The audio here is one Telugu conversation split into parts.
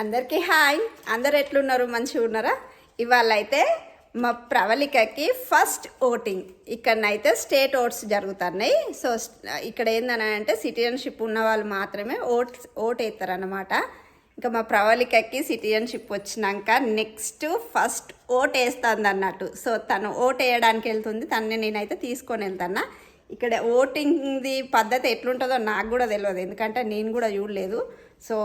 అందరికీ హాయ్. అందరు ఎట్లున్నారు? మంచిగా ఉన్నారా? ఇవాళ అయితే మా ప్రవళికకి ఫస్ట్ ఓటింగ్. ఇక్కడనైతే స్టేట్ ఓట్స్ జరుగుతున్నాయి. సో ఇక్కడ ఏందని అంటే సిటిజన్షిప్ ఉన్న వాళ్ళు మాత్రమే ఓట్ వేస్తారనమాట. ఇంకా మా ప్రవళికకి సిటిజన్షిప్ వచ్చినాక నెక్స్ట్ ఫస్ట్ ఓట్ వేస్తుంది అన్నట్టు. సో తను ఓట్ వేయడానికి వెళ్తుంది, తనని నేనైతే తీసుకొని వెళ్తాను. ఇక్కడ ఓటింగ్ది పద్ధతి ఎట్లుంటుందో నాకు కూడా తెలియదు, ఎందుకంటే నేను కూడా చూడలేదు. సో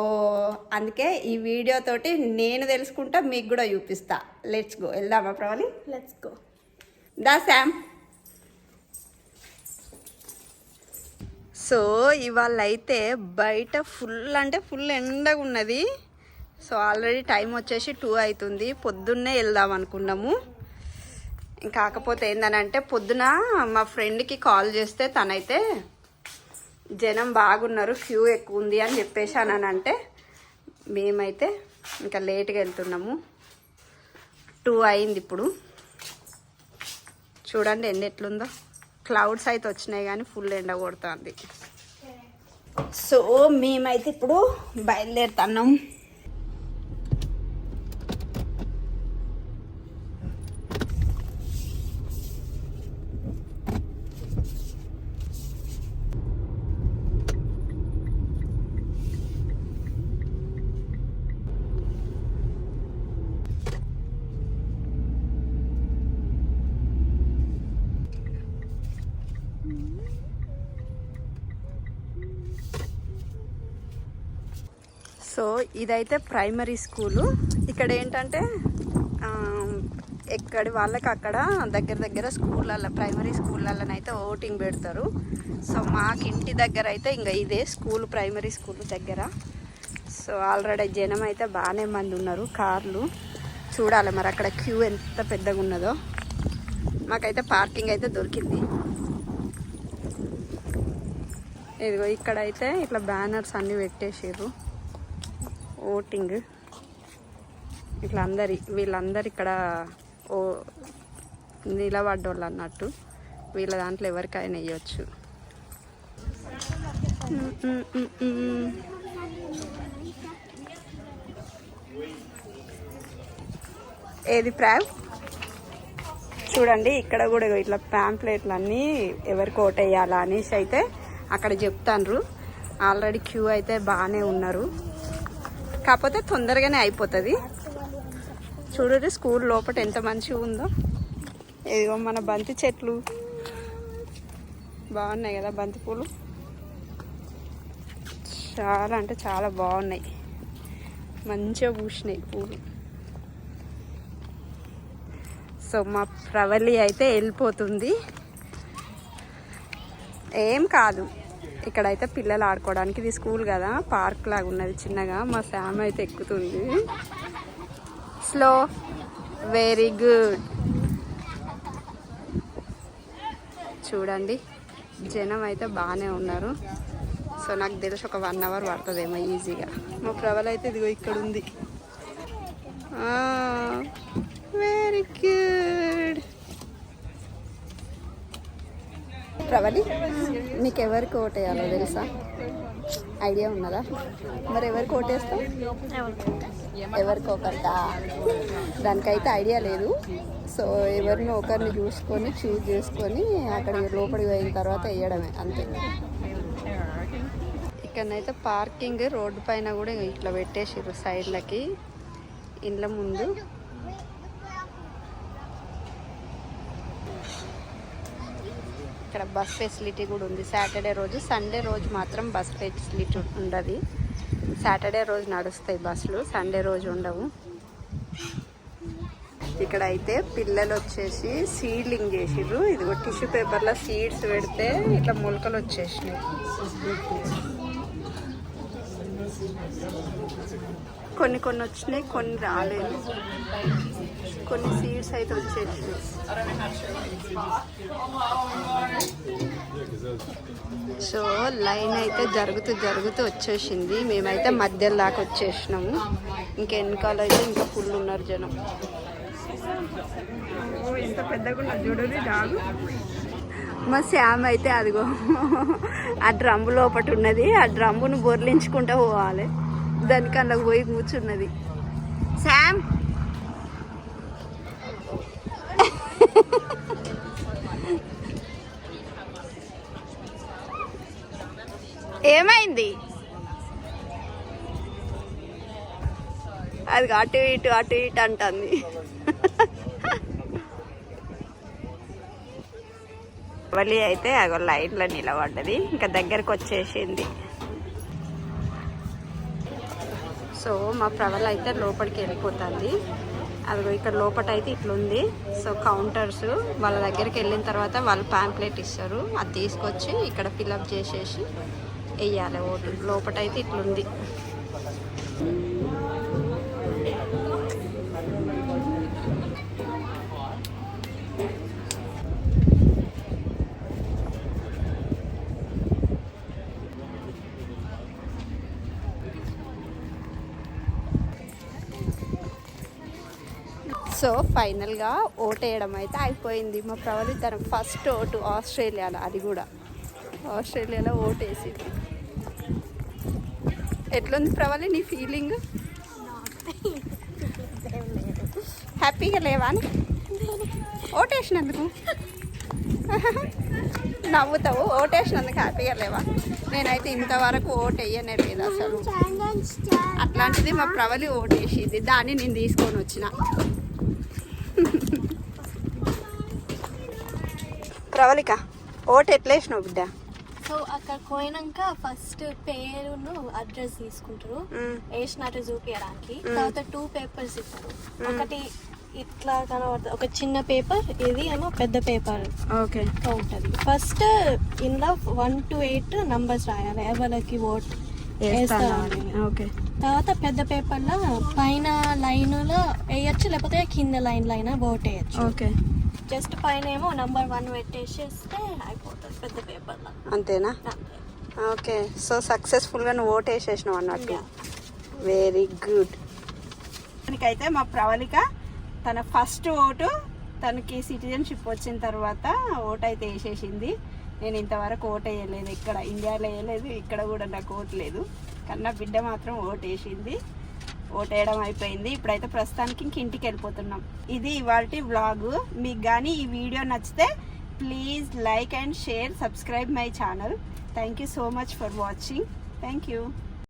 అందుకే ఈ వీడియోతోటి నేను తెలుసుకుంటా, మీకు కూడా చూపిస్తా. Let's go. వెళ్దామా ప్రవళి? Let's go. దా శామ్. సో ఇవాళ అయితే బయట ఫుల్ అంటే ఫుల్ ఎండగా ఉన్నది. సో ఆల్రెడీ టైం వచ్చేసి 2 అవుతుంది. పొద్దున్నే వెళ్దాం అనుకున్నాము. కాకపోతే ఏందనంటే పొద్దున మా ఫ్రెండ్కి కాల్ చేస్తే తనైతే జనం బాగున్నారు, క్యూ ఎక్కువ ఉంది అని చెప్పేసి అంటే మేమైతే ఇంకా లేట్గా వెళ్తున్నాము. 2 అయింది ఇప్పుడు. చూడండి ఎండ ఎట్లుందో. క్లౌడ్స్ అయితే వచ్చినాయి కానీ ఫుల్ ఎండ కొడుతుంది. సో మేమైతే ఇప్పుడు బయలుదేరుతున్నాం. సో ఇదైతే ప్రైమరీ స్కూలు. ఇక్కడ ఏంటంటే ఎక్కడి వాళ్ళకి అక్కడ దగ్గర దగ్గర స్కూళ్ళల్లో, ప్రైమరీ స్కూళ్ళలోనైతే ఓటింగ్ పెడతారు. సో మాకు ఇంటి దగ్గర అయితే ఇంకా ఇదే స్కూల్, ప్రైమరీ స్కూల్ దగ్గర. సో ఆల్రెడీ జనం అయితే బాగానే మంది ఉన్నారు. కార్లు చూడాలి మరి అక్కడ క్యూ ఎంత పెద్దగా ఉన్నదో. మాకైతే పార్కింగ్ అయితే దొరికింది. ఇదిగో ఇక్కడైతే ఇట్లా బ్యానర్స్ అన్నీ పెట్టేసారు. ఓటింగ్ ఇట్లా వీళ్ళందరు ఇక్కడ నిలబడ్డోళ్ళు అన్నట్టు. వీళ్ళ దాంట్లో ఎవరికైనా వేయచ్చు. ఏది ప్రావ్ చూడండి. ఇక్కడ కూడా ఇట్లా ప్యాంప్లెట్లు అన్నీ ఎవరికి ఓట్ వేయాలా అనేసి అయితే అక్కడ చెప్తాండ్రు. ఆల్రెడీ క్యూ అయితే బాగానే ఉన్నారు, కాకపోతే తొందరగానే అయిపోతుంది. చూడండి స్కూల్ లోపల ఎంత మంచిగా ఉందో. ఇదిగో మన బంతి చెట్లు బాగున్నాయి కదా, బంతి పూలు చాలా అంటే చాలా బాగున్నాయి, మంచిగా పూసినాయి పూలు. సో మా ప్రవళి అయితే వెళ్ళిపోతుంది. ఏం కాదు, ఇక్కడైతే పిల్లలు ఆడుకోవడానికి, ఇది స్కూల్ కదా, పార్క్ లాగా ఉన్నది చిన్నగా. మా శామ్ అయితే ఎక్కుతుంది. Slow, very good. చూడండి జనం అయితే బాగానే ఉన్నారు. సో నాకు తెలిసి ఒక 1 అవర్ పడుతుందేమో ఈజీగా. మా ప్రవళి అయితే ఇదిగో ఇక్కడ ఉంది. Very good. ప్రవళి, నీకు ఎవరికి ఓట్ వేయాలో తెలుసా? ఐడియా ఉన్నదా? మరి ఎవరికి ఓటేస్తావు? ఎవరికి ఒకరికా? దానికైతే ఐడియా లేదు. సో ఎవరిని ఒకరిని చూసుకొని చూజ్ చేసుకొని అక్కడ లోపలికి పోయిన తర్వాత వేయడమే, అంతే. ఇక్కడనైతే పార్కింగ్ రోడ్డు పైన కూడా ఇట్లా పెట్టేసారు సైడ్లకి, ఇండ్ల ముందు. ఇక్కడ బస్ ఫెసిలిటీ కూడా ఉంది. సాటర్డే రోజు, సండే రోజు మాత్రం బస్ ఫెసిలిటీ ఉండదు. సాటర్డే రోజు నడుస్తాయి బస్సులు, సండే రోజు ఉండవు. ఇక్కడ అయితే పిల్లలు వచ్చేసి సీడ్లింగ్ చేసిర్రు. ఇదిగో టిష్యూ పేపర్లో సీడ్స్ పెడితే ఇట్లా మొలకలు వచ్చేసినాయి. కొన్ని వచ్చినాయి, కొన్ని రాలేదు. కొన్ని సీడ్స్ అయితే వచ్చేసినాయి. సో లైన్ అయితే జరుగుతూ వచ్చేసింది. మేమైతే మధ్యలో దాకా వచ్చేసినాము. ఇంకా వెనకాల అయితే ఇంకా ఫుల్ ఉన్నారు జనం. ఎంత పెద్దగా ఉన్నారు చూడండి డాగు. మా శామ్ అయితే అదిగో ఆ డ్రమ్ము లోపట ఉన్నది. ఆ డ్రమ్మును బొర్లించుకుంటూ పోవాలి. దానికన్నా పోయి కూర్చున్నది. శామ్ ఏమైంది? అది అటు ఇటు అంటుంది. ప్రవళి అయితే అగో లైన్లో నిలబడ్డది, ఇంకా దగ్గరకు వచ్చేసింది. సో మా ప్రవళి అయితే లోపలికి వెళ్ళిపోతుంది. అదిగో ఇక్కడ లోపల అయితే ఇట్లుంది. సో కౌంటర్స్ వాళ్ళ దగ్గరికి వెళ్ళిన తర్వాత వాళ్ళు ప్యాంప్లెట్ ఇస్తారు, అది తీసుకొచ్చి ఇక్కడ ఫిల్అప్ చేసేసి వెయ్యాలి ఓటు. లోపల అయితే ఇట్లుంది. సో ఫైనల్గా ఓటు వేయడం అయితే అయిపోయింది. మా ప్రవళి తన ఫస్ట్ ఓటు ఆస్ట్రేలియాలో, అది కూడా ఆస్ట్రేలియాలో ఓటు వేసింది. ఎట్లుంది ప్రవళి నీ ఫీలింగ్? హ్యాపీగా లేవా అని ఓటు వేసినందుకు? నవ్వుతావు. ఓటు వేసినందుకు హ్యాపీగా లేవా? నేనైతే ఇంతవరకు ఓటు వేయనే లేదు అసలు. అట్లాంటిది మా ప్రవళి ఓటు వేసింది, దాన్ని నేను తీసుకొని వచ్చిన. ప్రవళిక ఓటు ఎట్లా వేసినావు బిడ్డ? సో అక్కడ పోయినాక ఫస్ట్ పేరును అడ్రస్ తీసుకుంటారు, వేసినట్టు చూపించడానికి. తర్వాత 2 పేపర్స్ ఇస్తారు. ఒకటి ఇట్లా కనబడుతుంది, ఒక చిన్న పేపర్, ఇది ఏమో పెద్ద పేపర్ ఉంటుంది. ఫస్ట్ ఇందులో 1 to 8 నంబర్స్ రాయాలి, ఎవరికి ఓట్ వేస్తారని. తర్వాత పెద్ద పేపర్లో పైన లైన్లో వేయచ్చు, లేకపోతే కింద లైన్లో అయినా ఓట్ వేయచ్చు. జస్ట్ పైన ఏమో నంబర్ 1 పెట్టేసేస్తే అయిపోతుంది పెద్ద పేపర్లో. అంతేనా? ఓకే. సో సక్సెస్ఫుల్గా నువ్వు ఓటు వేసేసినావు అన్నట్టు. Very good. దానికైతే మా ప్రవళిక తన ఫస్ట్ ఓటు, తనకి సిటిజన్షిప్ వచ్చిన తర్వాత ఓటు అయితే వేసేసింది. నేను ఇంతవరకు ఓటు వేయలేదు, ఇక్కడ ఇండియాలో వేయలేదు, ఇక్కడ కూడా నాకు ఓటు లేదు. కానీ నా బిడ్డ మాత్రం ఓటు వేసింది. ఓటు వేయడం అయిపోయింది. ఇప్పుడైతే ప్రస్తుతానికి ఇంటికి వెళ్ళిపోతున్నాం. ఇది ఇవాల్టి వ్లాగు. మీకు కానీ ఈ వీడియో నచ్చితే please like and share, subscribe my channel. Thank you so much for watching. Thank you.